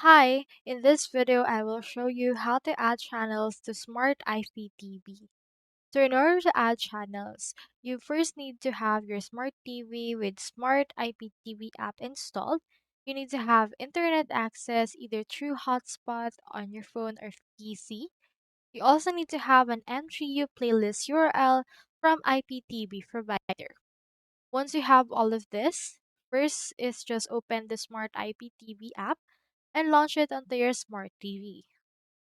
Hi, in this video I will show you how to add channels to Smart IPTV. So in order to add channels, you first need to have your Smart TV with Smart IPTV app installed. You need to have internet access either through hotspot on your phone or PC. You also need to have an M3U playlist URL from IPTV provider. Once you have all of this, first is just open the Smart IPTV app and launch it onto your smart TV.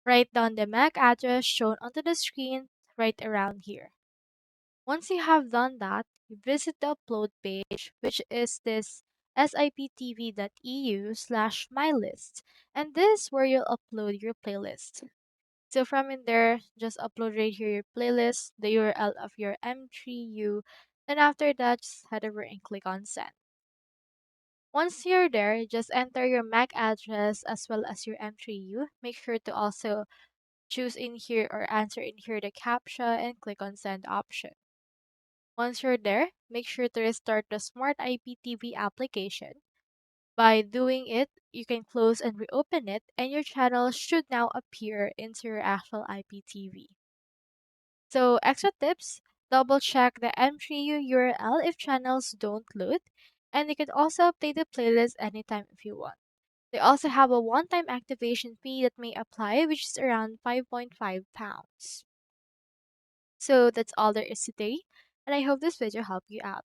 Write down the MAC address shown onto the screen right around here. Once you have done that, you visit the upload page, which is this siptv.eu/mylist, and this is where you'll upload your playlist. So from in there, just upload right here your playlist, the URL of your M3U, and after that, just head over and click on send. Once you're there, just enter your MAC address as well as your M3U. Make sure to also choose in here or answer in here the CAPTCHA and click on send option. Once you're there, make sure to restart the Smart IPTV application. By doing it, you can close and reopen it and your channel should now appear into your actual IPTV. So extra tips, double check the M3U URL if channels don't load, and you can also update the playlist anytime if you want. They also have a one-time activation fee that may apply, which is around 5.5 pounds. So that's all there is today, and I hope this video helped you out.